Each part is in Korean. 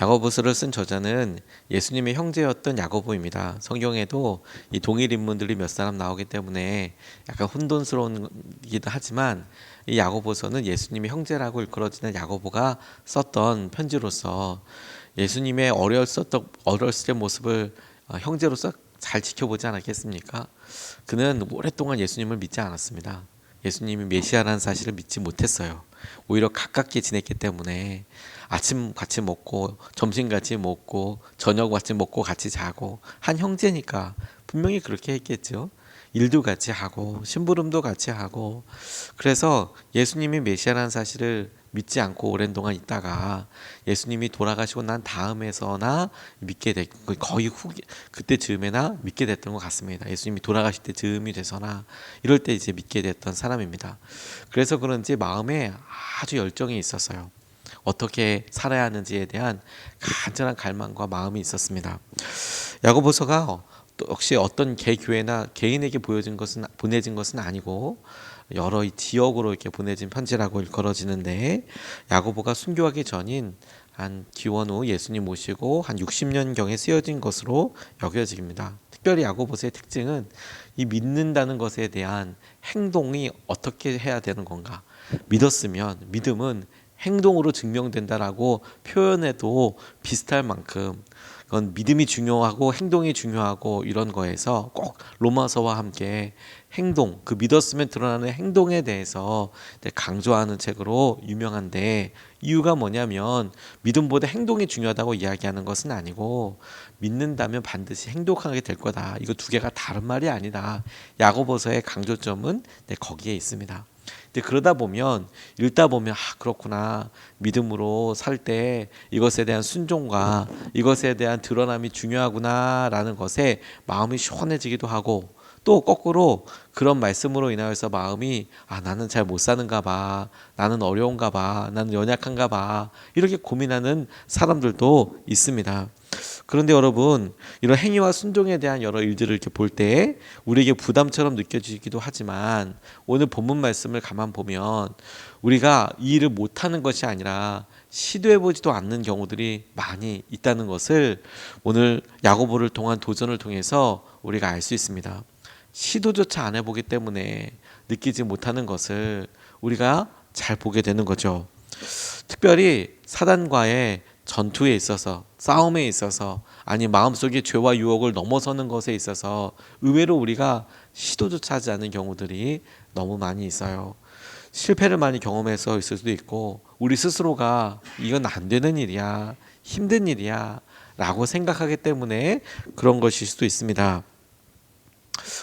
야고보서를 쓴 저자는 예수님의 형제였던 야고보입니다. 성경에도 이 동일 인물들이 몇 사람 나오기 때문에 약간 혼돈스러운기도 하지만 이 야고보서는 예수님의 형제라고 일컬어지는 야고보가 썼던 편지로서 예수님의 어렸을 때 모습을 형제로서 잘 지켜보지 않았겠습니까? 그는 오랫동안 예수님을 믿지 않았습니다. 예수님이 메시아라는 사실을 믿지 못했어요. 오히려 가깝게 지냈기 때문에 아침 같이 먹고 점심 같이 먹고 저녁 같이 먹고 같이 자고 한 형제니까 분명히 그렇게 했겠죠. 일도 같이 하고 심부름도 같이 하고 그래서 예수님이 메시아라는 사실을 믿지 않고 오랜 동안 있다가 예수님이 돌아가시고 난 다음에서나 믿게 됐 거의 그때 즈음에나 믿게 됐던 것 같습니다. 예수님이 돌아가실 때 즈음이 돼서나 이럴 때 이제 믿게 됐던 사람입니다. 그래서 그런지 마음에 아주 열정이 있었어요. 어떻게 살아야 하는지에 대한 간절한 갈망과 마음이 있었습니다. 야고보서가 역시 어떤 개교회나 개인에게 보내진 것은 아니고 여러 지역으로 이렇게 보내진 편지라고 일컬어지는데 야고보가 순교하기 전인 한 기원 후 예수님 모시고 한 60년경에 쓰여진 것으로 여겨집니다. 특별히 야고보서의 특징은 이 믿는다는 것에 대한 행동이 어떻게 해야 되는 건가? 믿음은 행동으로 증명된다라고 표현해도 비슷할 만큼 그건 믿음이 중요하고 행동이 중요하고 이런 거에서 꼭 로마서와 함께 행동, 그 믿었으면 드러나는 행동에 대해서 강조하는 책으로 유명한데 이유가 뭐냐면 믿음보다 행동이 중요하다고 이야기하는 것은 아니고 믿는다면 반드시 행동하게 될 거다. 이거 두 개가 다른 말이 아니다. 야고보서의 강조점은 거기에 있습니다. 근데 그러다 보면 읽다 보면 그렇구나. 믿음으로 살 때 이것에 대한 순종과 이것에 대한 드러남이 중요하구나라는 것에 마음이 시원해지기도 하고 또 거꾸로 그런 말씀으로 인하여서 마음이 나는 잘 못 사는가 봐. 나는 어려운가 봐. 나는 연약한가 봐. 이렇게 고민하는 사람들도 있습니다. 그런데 여러분 이런 행위와 순종에 대한 여러 일들을 이렇게 볼 때 우리에게 부담처럼 느껴지기도 하지만 오늘 본문 말씀을 가만 보면 우리가 이 일을 못하는 것이 아니라 시도해보지도 않는 경우들이 많이 있다는 것을 오늘 야고보를 통한 도전을 통해서 우리가 알 수 있습니다. 시도조차 안 해보기 때문에 느끼지 못하는 것을 우리가 잘 보게 되는 거죠. 특별히 사단과의 전투에 있어서 싸움에 있어서 아니 마음속의 죄와 유혹을 넘어서는 것에 있어서 의외로 우리가 시도조차 하지 않는 경우들이 너무 많이 있어요. 실패를 많이 경험해서 있을 수도 있고 우리 스스로가 이건 안 되는 일이야 힘든 일이야 라고 생각하기 때문에 그런 것일 수도 있습니다.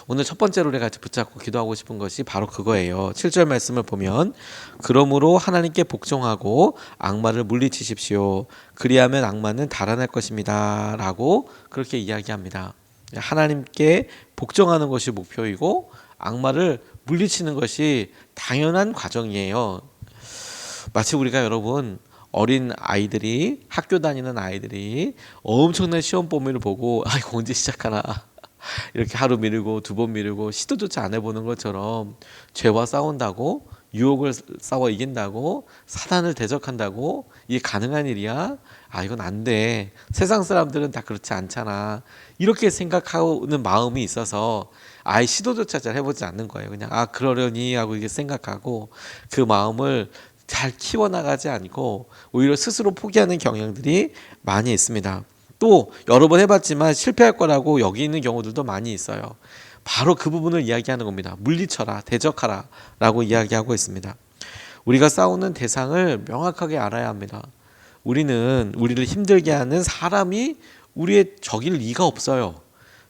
오늘 첫 번째로 우리가 붙잡고 기도하고 싶은 것이 바로 그거예요. 7절 말씀을 보면 그러므로 하나님께 복종하고 악마를 물리치십시오. 그리하면 악마는 달아날 것입니다. 라고 그렇게 이야기합니다. 하나님께 복종하는 것이 목표이고 악마를 물리치는 것이 당연한 과정이에요. 마치 우리가 여러분 어린 아이들이 학교 다니는 아이들이 엄청난 시험 범위를 보고 이거 언제 시작하나 이렇게 하루 미루고 두 번 미루고 시도조차 안 해보는 것처럼 죄와 싸운다고 유혹을 싸워 이긴다고 사단을 대적한다고 이게 가능한 일이야? 이건 안 돼. 세상 사람들은 다 그렇지 않잖아. 이렇게 생각하는 마음이 있어서 아예 시도조차 잘 해보지 않는 거예요. 그냥 그러려니 하고 이게 생각하고 그 마음을 잘 키워나가지 않고 오히려 스스로 포기하는 경향들이 많이 있습니다. 또 여러 번 해봤지만 실패할 거라고 여기 있는 경우들도 많이 있어요. 바로 그 부분을 이야기하는 겁니다. 물리쳐라, 대적하라 라고 이야기하고 있습니다. 우리가 싸우는 대상을 명확하게 알아야 합니다. 우리를 힘들게 하는 사람이 우리의 적일 리가 없어요.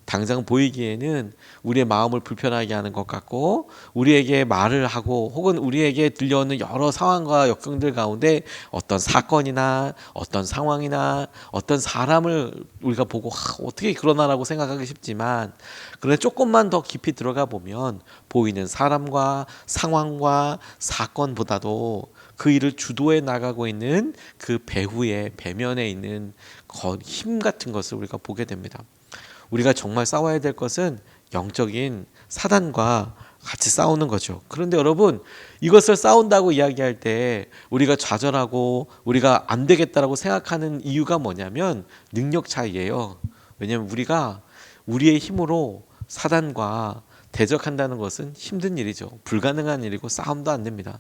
당장 보이기에는 우리의 마음을 불편하게 하는 것 같고 우리에게 말을 하고 혹은 우리에게 들려오는 여러 상황과 역경들 가운데 어떤 사건이나 어떤 상황이나 어떤 사람을 우리가 보고 어떻게 그러나라고 생각하기 쉽지만 그런데 조금만 더 깊이 들어가 보면 보이는 사람과 상황과 사건보다도 그 일을 주도해 나가고 있는 그 배후의 배면에 있는 힘 같은 것을 우리가 보게 됩니다. 우리가 정말 싸워야 될 것은 영적인 사단과 같이 싸우는 거죠. 그런데 여러분, 이것을 싸운다고 이야기할 때 우리가 좌절하고 우리가 안 되겠다라고 생각하는 이유가 뭐냐면 능력 차이예요. 왜냐하면 우리가 우리의 힘으로 사단과 대적한다는 것은 힘든 일이죠. 불가능한 일이고 싸움도 안 됩니다.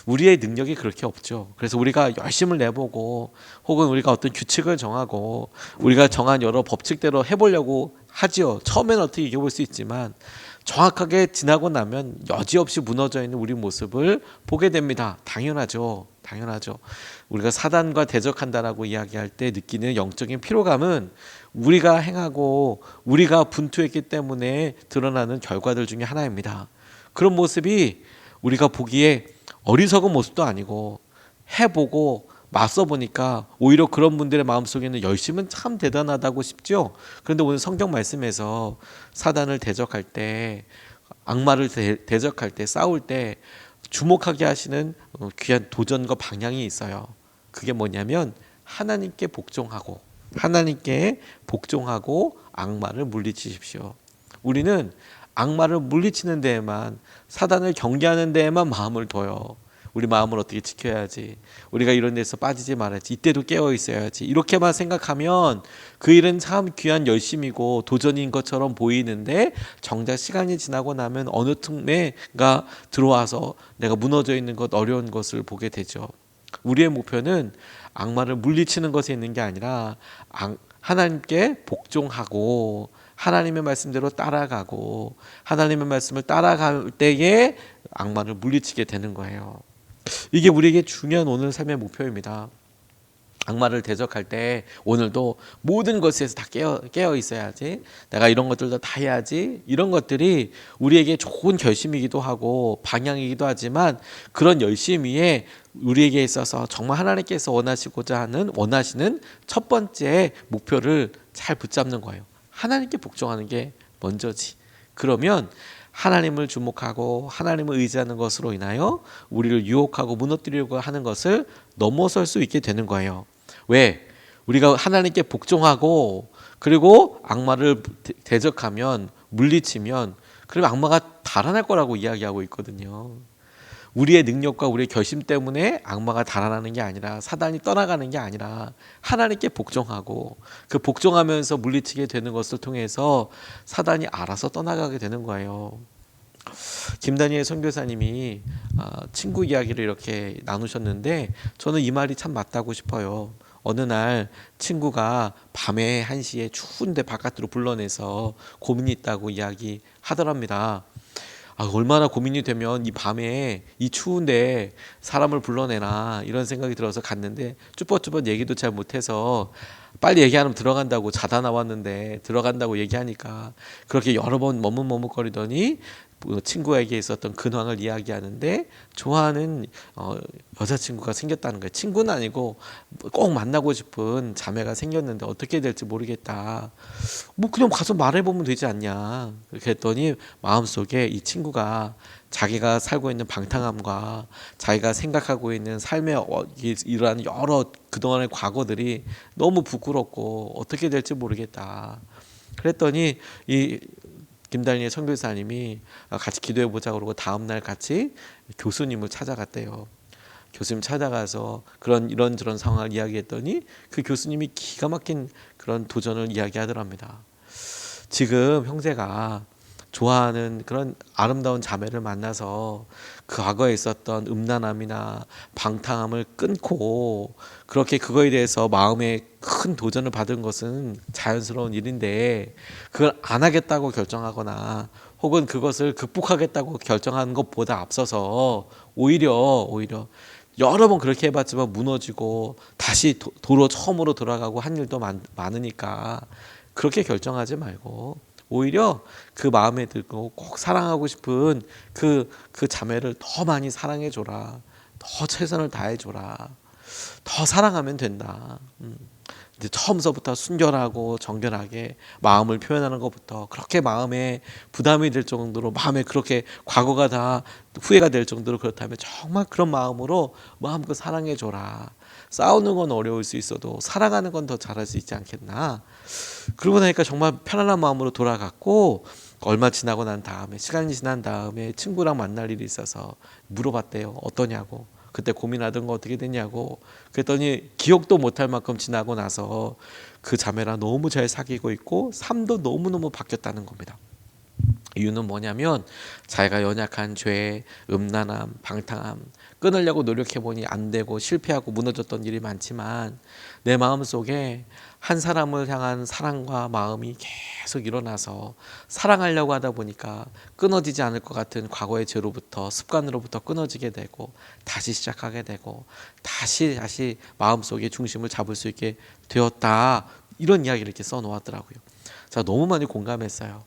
우리의 능력이 그렇게 없죠. 그래서 우리가 열심을 내보고 혹은 우리가 어떤 규칙을 정하고 우리가 정한 여러 법칙대로 해보려고 하지요. 처음에는 어떻게 이겨볼 수 있지만 정확하게 지나고 나면 여지없이 무너져 있는 우리 모습을 보게 됩니다. 당연하죠. 당연하죠. 우리가 사단과 대적한다라고 이야기할 때 느끼는 영적인 피로감은 우리가 행하고 우리가 분투했기 때문에 드러나는 결과들 중에 하나입니다. 그런 모습이 우리가 보기에 어리석은 모습도 아니고 해보고 맞서 보니까 오히려 그런 분들의 마음속에는 열심은 참 대단하다고 싶죠. 그런데 오늘 성경 말씀에서 사단을 대적할 때, 악마를 대적할 때, 싸울 때 주목하게 하시는 귀한 도전과 방향이 있어요. 그게 뭐냐면 하나님께 복종하고 악마를 물리치십시오. 우리는 악마를 물리치는 데에만, 사단을 경계하는 데에만 마음을 둬요. 우리 마음을 어떻게 지켜야지, 우리가 이런 데서 빠지지 말아야지, 이때도 깨어 있어야지, 이렇게만 생각하면 그 일은 참 귀한 열심이고 도전인 것처럼 보이는데 정작 시간이 지나고 나면 어느 틈에가 들어와서 내가 무너져 있는 것, 어려운 것을 보게 되죠. 우리의 목표는 악마를 물리치는 것에 있는 게 아니라 하나님께 복종하고 하나님의 말씀대로 따라가고 하나님의 말씀을 따라갈 때에 악마를 물리치게 되는 거예요. 이게 우리에게 중요한 오늘 삶의 목표입니다. 악마를 대적할 때 오늘도 모든 것에서 다 깨어 있어야지, 내가 이런 것들도 다 해야지, 이런 것들이 우리에게 좋은 결심이기도 하고 방향이기도 하지만 그런 열심히에 우리에게 있어서 정말 하나님께서 원하시는 첫 번째 목표를 잘 붙잡는 거예요. 하나님께 복종하는 게 먼저지. 그러면 하나님을 주목하고 하나님을 의지하는 것으로 인하여 우리를 유혹하고 무너뜨리려고 하는 것을 넘어설 수 있게 되는 거예요. 왜? 우리가 하나님께 복종하고 그리고 악마를 대적하면, 물리치면, 그러면 악마가 달아날 거라고 이야기하고 있거든요. 우리의 능력과 우리의 결심 때문에 악마가 달아나는 게 아니라, 사단이 떠나가는 게 아니라 하나님께 복종하고 그 복종하면서 물리치게 되는 것을 통해서 사단이 알아서 떠나가게 되는 거예요. 김다니엘 선교사님이 친구 이야기를 이렇게 나누셨는데 저는 이 말이 참 맞다고 싶어요. 어느 날 친구가 밤에 1시에 추운데 바깥으로 불러내서 고민이 있다고 이야기하더랍니다. 얼마나 고민이 되면 이 밤에 이 추운데 사람을 불러내나, 이런 생각이 들어서 갔는데 쭈뼛쭈뼛 얘기도 잘 못해서 빨리 얘기하면 들어간다고 자다 나왔는데, 들어간다고 얘기하니까 그렇게 여러 번 머뭇머뭇거리더니 친구에게 있었던 근황을 이야기하는데 좋아하는 여자친구가 생겼다는 거예요. 친구는 아니고 꼭 만나고 싶은 자매가 생겼는데 어떻게 될지 모르겠다. 그냥 가서 말해보면 되지 않냐. 그렇게 했더니 마음속에 이 친구가 자기가 살고 있는 방탕함과 자기가 생각하고 있는 삶의 이러한 여러 그동안의 과거들이 너무 부끄럽고 어떻게 될지 모르겠다. 그랬더니 이 김다니엘 선교사님이 같이 기도해보자 그러고 다음날 같이 교수님을 찾아갔대요. 교수님 찾아가서 이런저런 상황을 이야기했더니 그 교수님이 기가 막힌 그런 도전을 이야기하더랍니다. 지금 형제가 좋아하는 그런 아름다운 자매를 만나서 그 과거에 있었던 음란함이나 방탕함을 끊고 그렇게 그거에 대해서 마음에 큰 도전을 받은 것은 자연스러운 일인데, 그걸 안 하겠다고 결정하거나 혹은 그것을 극복하겠다고 결정하는 것보다 앞서서 오히려 여러 번 그렇게 해봤지만 무너지고 다시 도로 처음으로 돌아가고 한 일도 많으니까 그렇게 결정하지 말고 오히려 그 마음에 들고 꼭 사랑하고 싶은 그 자매를 더 많이 사랑해줘라. 더 최선을 다해줘라. 더 사랑하면 된다. 이제 처음서부터 순결하고 정결하게 마음을 표현하는 것부터 그렇게 마음에 부담이 될 정도로, 마음에 그렇게 과거가 다 후회가 될 정도로 그렇다면 정말 그런 마음으로 마음껏 사랑해줘라. 싸우는 건 어려울 수 있어도 사랑하는 건 더 잘할 수 있지 않겠나. 그러고 나니까 정말 편안한 마음으로 돌아갔고 얼마 지나고 난 다음에 시간이 지난 다음에 친구랑 만날 일이 있어서 물어봤대요. 어떠냐고. 그때 고민하던 거 어떻게 됐냐고. 그랬더니 기억도 못할 만큼 지나고 나서 그 자매랑 너무 잘 사귀고 있고 삶도 너무너무 바뀌었다는 겁니다. 이유는 뭐냐면 자기가 연약한 죄, 음란함, 방탕함 끊으려고 노력해보니 안 되고 실패하고 무너졌던 일이 많지만 내 마음속에 한 사람을 향한 사랑과 마음이 계속 일어나서 사랑하려고 하다 보니까 끊어지지 않을 것 같은 과거의 죄로부터 습관으로부터 끊어지게 되고 다시 시작하게 되고 다시 마음속에 중심을 잡을 수 있게 되었다. 이런 이야기를 이렇게 써놓았더라고요. 자, 너무 많이 공감했어요.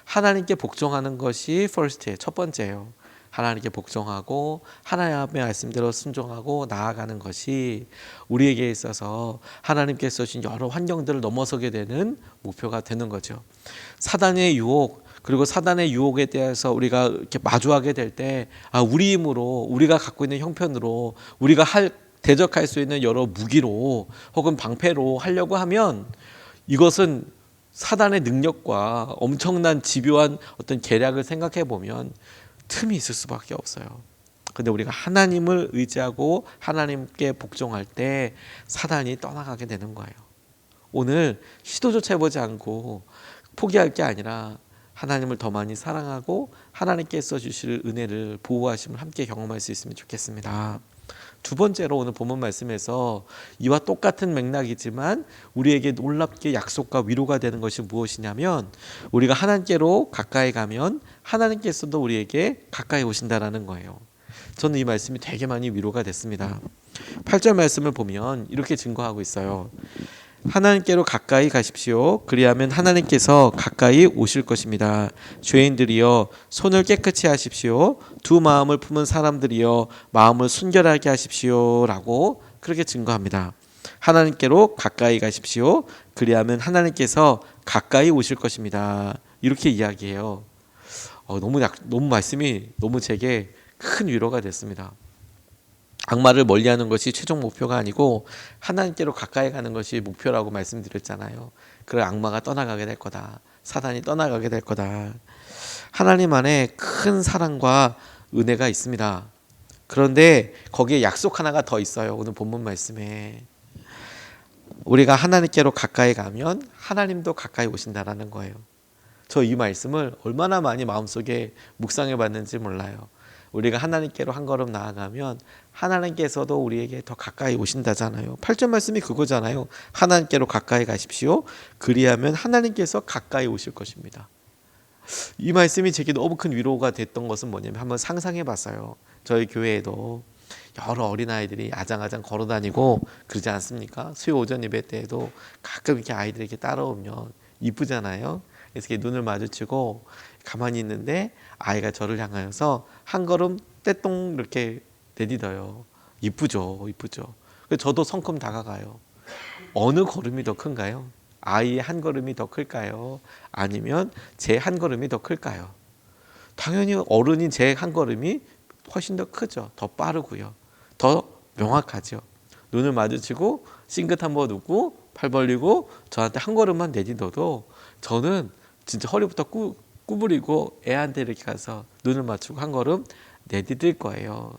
하나님께 복종하는 것이 first예요. 첫 번째예요. 하나님께 복종하고 하나님의 말씀대로 순종하고 나아가는 것이 우리에게 있어서 하나님께서 주신 여러 환경들을 넘어서게 되는 목표가 되는 거죠. 사단의 유혹, 그리고 사단의 유혹에 대해서 우리가 이렇게 마주하게 될 때 우리 힘으로, 우리가 갖고 있는 형편으로, 우리가 대적할 수 있는 여러 무기로 혹은 방패로 하려고 하면 이것은 사단의 능력과 엄청난 집요한 어떤 계략을 생각해 보면 틈이 있을 수밖에 없어요. 근데 우리가 하나님을 의지하고 하나님께 복종할 때 사단이 떠나가게 되는 거예요. 오늘 시도조차 해보지 않고 포기할 게 아니라 하나님을 더 많이 사랑하고 하나님께서 주실 은혜를, 보호하심을 함께 경험할 수 있으면 좋겠습니다. 두 번째로 오늘 본문 말씀에서 이와 똑같은 맥락이지만 우리에게 놀랍게 약속과 위로가 되는 것이 무엇이냐면 우리가 하나님께로 가까이 가면 하나님께서도 우리에게 가까이 오신다라는 거예요. 저는 이 말씀이 되게 많이 위로가 됐습니다. 8절 말씀을 보면 이렇게 증거하고 있어요. 하나님께로 가까이 가십시오. 그리하면 하나님께서 가까이 오실 것입니다. 죄인들이여 손을 깨끗이 하십시오. 두 마음을 품은 사람들이여 마음을 순결하게 하십시오. 라고 그렇게 증거합니다. 하나님께로 가까이 가십시오. 그리하면 하나님께서 가까이 오실 것입니다. 이렇게 이야기해요. 너무 말씀이 너무 제게 큰 위로가 됐습니다. 악마를 멀리하는 것이 최종 목표가 아니고 하나님께로 가까이 가는 것이 목표라고 말씀드렸잖아요. 그래 악마가 떠나가게 될 거다. 사단이 떠나가게 될 거다. 하나님 안에 큰 사랑과 은혜가 있습니다. 그런데 거기에 약속 하나가 더 있어요. 오늘 본문 말씀에. 우리가 하나님께로 가까이 가면 하나님도 가까이 오신다라는 거예요. 저 이 말씀을 얼마나 많이 마음속에 묵상해 봤는지 몰라요. 우리가 하나님께로 한 걸음 나아가면 하나님께서도 우리에게 더 가까이 오신다잖아요. 8절 말씀이 그거잖아요. 하나님께로 가까이 가십시오. 그리하면 하나님께서 가까이 오실 것입니다. 이 말씀이 제게 너무 큰 위로가 됐던 것은 뭐냐면 한번 상상해 봤어요. 저희 교회에도 여러 어린아이들이 아장아장 걸어다니고 그러지 않습니까? 수요 오전 예배 때에도 가끔 이렇게 아이들이 이렇게 따라오면 이쁘잖아요. 그래서 이렇게 눈을 마주치고 가만히 있는데 아이가 저를 향하여서 한 걸음 떼똥 이렇게 내딛어요. 이쁘죠. 그래서 저도 성큼 다가가요. 어느 걸음이 더 큰가요? 아이의 한 걸음이 더 클까요? 아니면 제 한 걸음이 더 클까요? 당연히 어른인 제 한 걸음이 훨씬 더 크죠. 더 빠르고요. 더 명확하죠. 눈을 마주치고 싱긋 한번 웃고 팔 벌리고 저한테 한 걸음만 내딛어도 저는 진짜 허리부터 구부리고 애한테 이렇게 가서 눈을 맞추고 한 걸음 내디딜 거예요.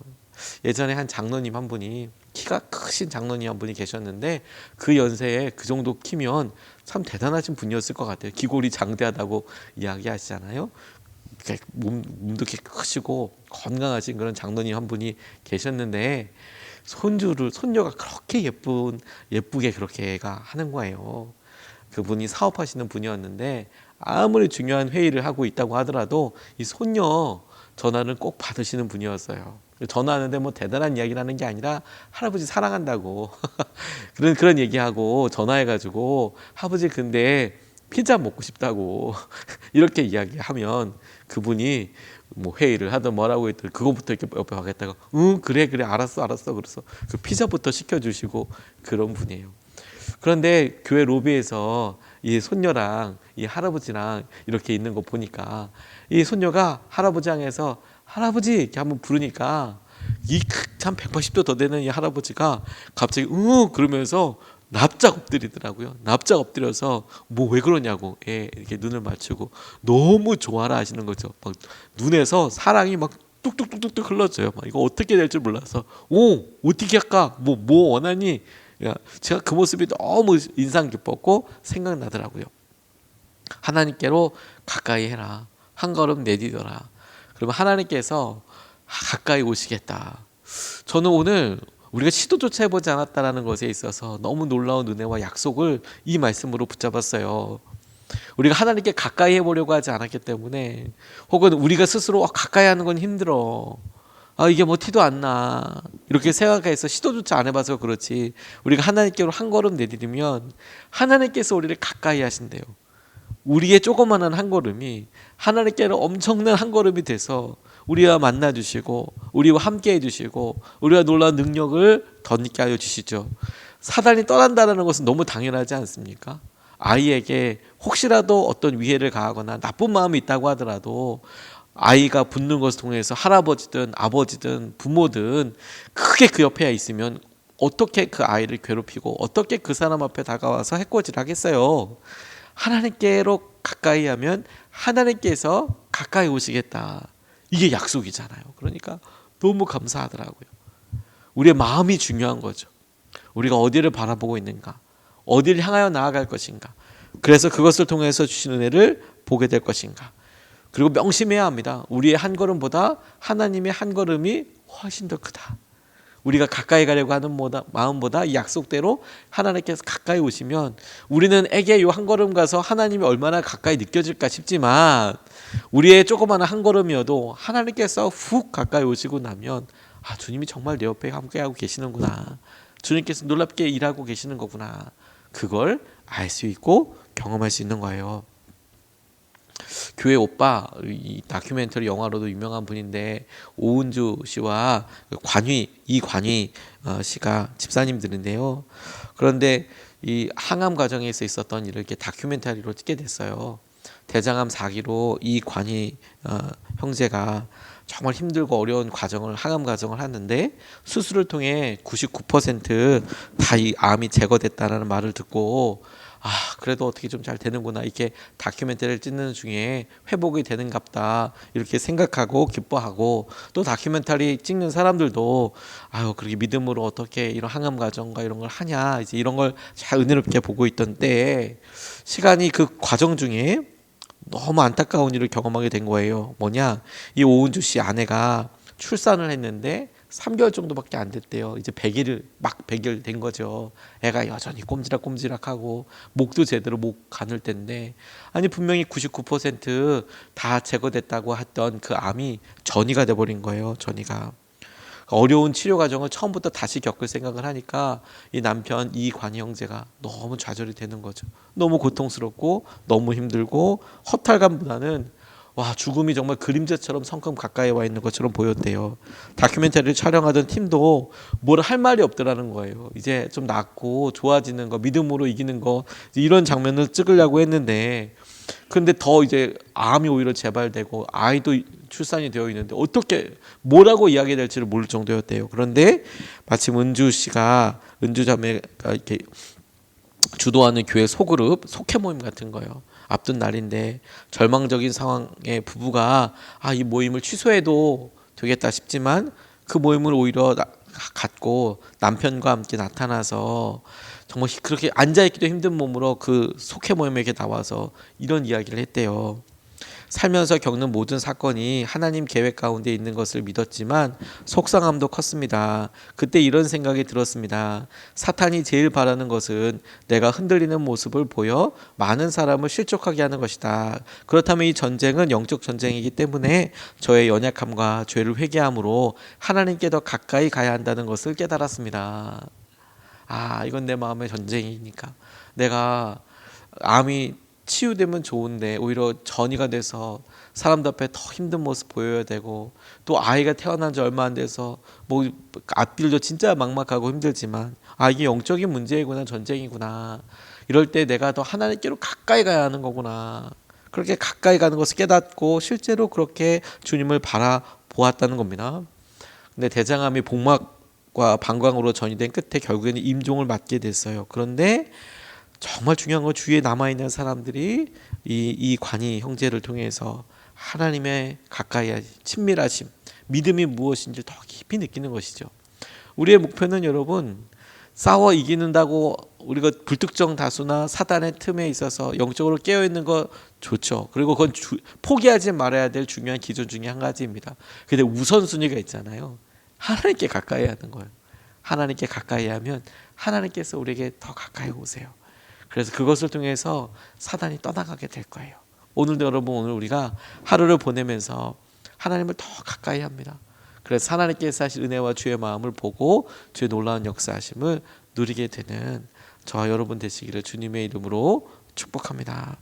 예전에 한 장로님 한 분이 키가 크신 장로님 한 분이 계셨는데 그 연세에 그 정도 키면 참 대단하신 분이었을 것 같아요. 기골이 장대하다고 이야기하시잖아요. 몸도 이렇게 크시고 건강하신 그런 장로님 한 분이 계셨는데 손녀가 그렇게 예쁘게 그렇게 하는 거예요. 그분이 사업하시는 분이었는데 아무리 중요한 회의를 하고 있다고 하더라도 이 손녀 전화를 꼭 받으시는 분이었어요. 전화하는데 뭐 대단한 이야기를 하는 게 아니라 할아버지 사랑한다고 그런 얘기하고 전화해가지고 할아버지 근데 피자 먹고 싶다고 이렇게 이야기하면 그분이 뭐 회의를 하든 뭐라고 했든 그거부터 이렇게 옆에 가겠다가 그래 알았어 그래서 그 피자부터 시켜주시고 그런 분이에요. 그런데 교회 로비에서 이 손녀랑 이 할아버지랑 이렇게 있는 거 보니까 이 손녀가 할아버지 향해서 할아버지 이렇게 한번 부르니까 이 참 180도 더 되는 이 할아버지가 갑자기 그러면서 납작 엎드리더라고요. 납작 엎드려서 뭐 왜 그러냐고 이렇게 눈을 맞추고 너무 좋아라 하시는 거죠. 막 눈에서 사랑이 막 뚝뚝뚝뚝 흘러져요. 막 이거 어떻게 될 줄 몰라서 어떻게 할까? 뭐 원하니? 제가 그 모습이 너무 인상 깊었고 생각나더라고요. 하나님께로 가까이 해라. 한 걸음 내디뎌라. 그러면 하나님께서 가까이 오시겠다. 저는 오늘 우리가 시도조차 해보지 않았다라는 것에 있어서 너무 놀라운 은혜와 약속을 이 말씀으로 붙잡았어요. 우리가 하나님께 가까이 해보려고 하지 않았기 때문에, 혹은 우리가 스스로 가까이 하는 건 힘들어, 이게 뭐 티도 안 나, 이렇게 생각해서 시도조차 안 해봐서 그렇지, 우리가 하나님께로 한 걸음 내디디면 하나님께서 우리를 가까이 하신대요. 우리의 조그마한 한 걸음이 하나님께는 엄청난 한 걸음이 돼서 우리와 만나 주시고 우리와 함께 해 주시고 우리와 놀라운 능력을 덧입게 하여 주시죠. 사단이 떠난다는 것은 너무 당연하지 않습니까? 아이에게 혹시라도 어떤 위해를 가하거나 나쁜 마음이 있다고 하더라도 아이가 붙는 것을 통해서 할아버지든 아버지든 부모든 크게 그 옆에 있으면 어떻게 그 아이를 괴롭히고 어떻게 그 사람 앞에 다가와서 해코지하겠어요. 하나님께로 가까이 하면 하나님께서 가까이 오시겠다. 이게 약속이잖아요. 그러니까 너무 감사하더라고요. 우리의 마음이 중요한 거죠. 우리가 어디를 바라보고 있는가, 어디를 향하여 나아갈 것인가, 그래서 그것을 통해서 주신 은혜를 보게 될 것인가. 그리고 명심해야 합니다. 우리의 한 걸음보다 하나님의 한 걸음이 훨씬 더 크다. 우리가 가까이 가려고 하는 마음보다 이 약속대로 하나님께서 가까이 오시면 우리는 에게 요 한 걸음 가서 하나님이 얼마나 가까이 느껴질까 싶지만, 우리의 조그마한 한 걸음이어도 하나님께서 훅 가까이 오시고 나면 주님이 정말 내 옆에 함께하고 계시는구나, 주님께서 놀랍게 일하고 계시는 거구나, 그걸 알 수 있고 경험할 수 있는 거예요. 교회 오빠, 이 다큐멘터리 영화로도 유명한 분인데 오은주 씨와 이관희 씨가 집사님들인데요. 그런데 이 항암 과정에서 있었던 일을 이렇게 다큐멘터리로 찍게 됐어요. 대장암 4기로 이관희 형제가 정말 힘들고 어려운 항암 과정을 하는데 수술을 통해 99%다 이 암이 제거됐다는 말을 듣고 그래도 어떻게 좀 잘 되는구나, 이렇게 다큐멘터리를 찍는 중에 회복이 되는갑다 이렇게 생각하고 기뻐하고, 또 다큐멘터리 찍는 사람들도 그렇게 믿음으로 어떻게 이런 항암 과정과 이런 걸 하냐, 이제 이런 걸 잘 은혜롭게 보고 있던 때에 시간이 그 과정 중에 너무 안타까운 일을 경험하게 된 거예요. 뭐냐, 이 오은주 씨 아내가 출산을 했는데 3개월 정도밖에 안 됐대요. 이제 100일 된 거죠. 애가 여전히 꼼지락꼼지락하고 목도 제대로 못 가눌 텐데, 분명히 99%다 제거됐다고 했던 그 암이 전이가 돼버린 거예요. 전이가. 어려운 치료 과정을 처음부터 다시 겪을 생각을 하니까 이 남편 이관희 형제가 너무 좌절이 되는 거죠. 너무 고통스럽고 너무 힘들고 허탈감보다는 죽음이 정말 그림자처럼 성큼 가까이 와 있는 것처럼 보였대요. 다큐멘터리를 촬영하던 팀도 뭘 할 말이 없더라는 거예요. 이제 좀 낫고 좋아지는 거, 믿음으로 이기는 거, 이런 장면을 찍으려고 했는데, 근데 더 이제 암이 오히려 재발되고 아이도 출산이 되어 있는데 어떻게 뭐라고 이야기해야 될지를 모를 정도였대요. 그런데 마침 은주 자매가 이렇게 주도하는 교회 소그룹 속회 모임 같은 거예요. 앞둔 날인데 절망적인 상황에 부부가 이 모임을 취소해도 되겠다 싶지만 그 모임을 오히려 갖고 남편과 함께 나타나서 정말 그렇게 앉아있기도 힘든 몸으로 그 속회 모임에 나와서 이런 이야기를 했대요. 살면서 겪는 모든 사건이 하나님 계획 가운데 있는 것을 믿었지만 속상함도 컸습니다. 그때 이런 생각이 들었습니다. 사탄이 제일 바라는 것은 내가 흔들리는 모습을 보여 많은 사람을 실족하게 하는 것이다. 그렇다면 이 전쟁은 영적 전쟁이기 때문에 저의 연약함과 죄를 회개함으로 하나님께 더 가까이 가야 한다는 것을 깨달았습니다. 이건 내 마음의 전쟁이니까 내가 암이 치유되면 좋은데 오히려 전이가 돼서 사람들 앞에 더 힘든 모습 보여야 되고, 또 아이가 태어난 지 얼마 안 돼서 뭐 앞길도 진짜 막막하고 힘들지만 이게 영적인 문제이구나, 전쟁이구나, 이럴 때 내가 더 하나님께로 가까이 가야 하는 거구나, 그렇게 가까이 가는 것을 깨닫고 실제로 그렇게 주님을 바라보았다는 겁니다. 근데 대장암이 복막 방광으로 전이된 끝에 결국에는 임종을 맞게 됐어요. 그런데 정말 중요한 건 주위에 남아있는 사람들이 이 관이 형제를 통해서 하나님의 가까이 친밀하심, 믿음이 무엇인지 더 깊이 느끼는 것이죠. 우리의 목표는 여러분, 싸워 이기는다고 우리가 불특정 다수나 사단의 틈에 있어서 영적으로 깨어있는 거 좋죠. 그리고 그건 포기하지 말아야 될 중요한 기준 중에 한 가지입니다. 근데 우선순위가 있잖아요. 하나님께 가까이 하는 거예요. 하나님께 가까이 하면 하나님께서 우리에게 더 가까이 오세요. 그래서 그것을 통해서 사단이 떠나가게 될 거예요. 오늘도 여러분, 오늘 우리가 하루를 보내면서 하나님을 더 가까이 합니다. 그래서 하나님께서 하신 은혜와 주의 마음을 보고 주의 놀라운 역사하심을 누리게 되는 저와 여러분 되시기를 주님의 이름으로 축복합니다.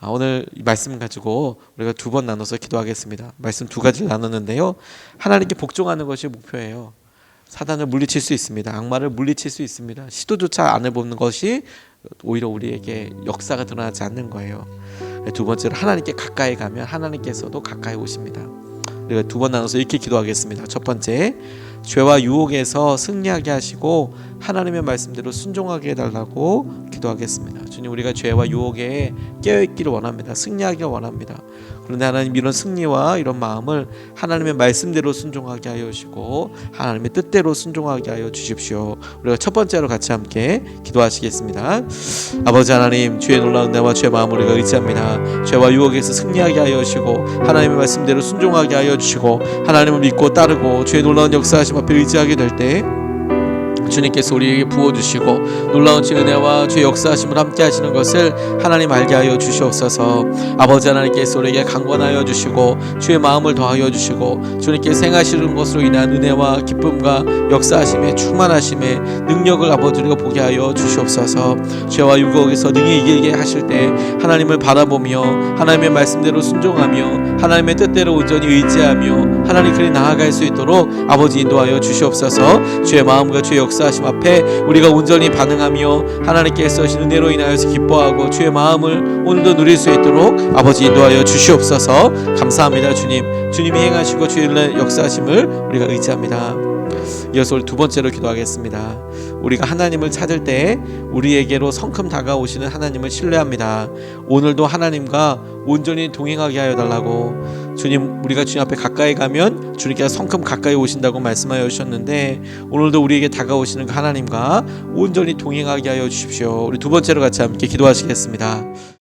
오늘 이 말씀 가지고 우리가 두 번 나눠서 기도하겠습니다. 말씀 두 가지를 나눴는데요. 하나님께 복종하는 것이 목표예요. 사단을 물리칠 수 있습니다. 악마를 물리칠 수 있습니다. 시도조차 안 해보는 것이 오히려 우리에게 역사가 드러나지 않는 거예요. 두 번째로 하나님께 가까이 가면 하나님께서도 가까이 오십니다. 우리가 두 번 나눠서 이렇게 기도하겠습니다. 첫 번째, 죄와 유혹에서 승리하게 하시고 하나님의 말씀대로 순종하게 해달라고 기도하겠습니다. 주님, 우리가 죄와 유혹에 깨어있기를 원합니다. 승리하기를 원합니다. 그런데 하나님, 이런 승리와 이런 마음을 하나님의 말씀대로 순종하게 하여 주시고 하나님의 뜻대로 순종하게 하여 주십시오. 우리가 첫 번째로 같이 함께 기도하시겠습니다. 아버지 하나님, 주의 놀라운 은혜와 주의 마음을 우리가 의지합니다. 죄와 유혹에서 승리하게 하여 주시고 하나님의 말씀대로 순종하게 하여 주시고 하나님을 믿고 따르고 주의 놀라운 역사하심 앞에 의지하게 될 때 주님께서 우리에게 부어주시고 놀라운 주의 은혜와 주의 역사하심을 함께 하시는 것을 하나님 알게 하여 주시옵소서. 아버지 하나님께서 우리에게 강권하여 주시고 주의 마음을 더하여 주시고 주님께서 행하시는 것으로 인한 은혜와 기쁨과 역사하심의 충만하심의 능력을 아버지 우리가 보게 하여 주시옵소서. 죄와 유혹에서 능히 이기게 하실 때 하나님을 바라보며 하나님의 말씀대로 순종하며 하나님의 뜻대로 온전히 의지하며 하나님 그리 나아갈 수 있도록 아버지 인도하여 주시옵소서. 주의 마음과 주의 역사하심 앞에 우리가 온전히 반응하며 하나님께서 하신 은혜로 인하여서 기뻐하고 주의 마음을 오늘도 누릴 수 있도록 아버지 인도하여 주시옵소서. 감사합니다. 주님이 행하시고 주의 역사하심을 우리가 의지합니다. 이어서 우리 두 번째로 기도하겠습니다. 우리가 하나님을 찾을 때 우리에게로 성큼 다가오시는 하나님을 신뢰합니다. 오늘도 하나님과 온전히 동행하게 하여 달라고. 주님, 우리가 주님 앞에 가까이 가면 주님께서 성큼 가까이 오신다고 말씀하여 주셨는데 오늘도 우리에게 다가오시는 그 하나님과 온전히 동행하게 하여 주십시오. 우리 두 번째로 같이 함께 기도하시겠습니다.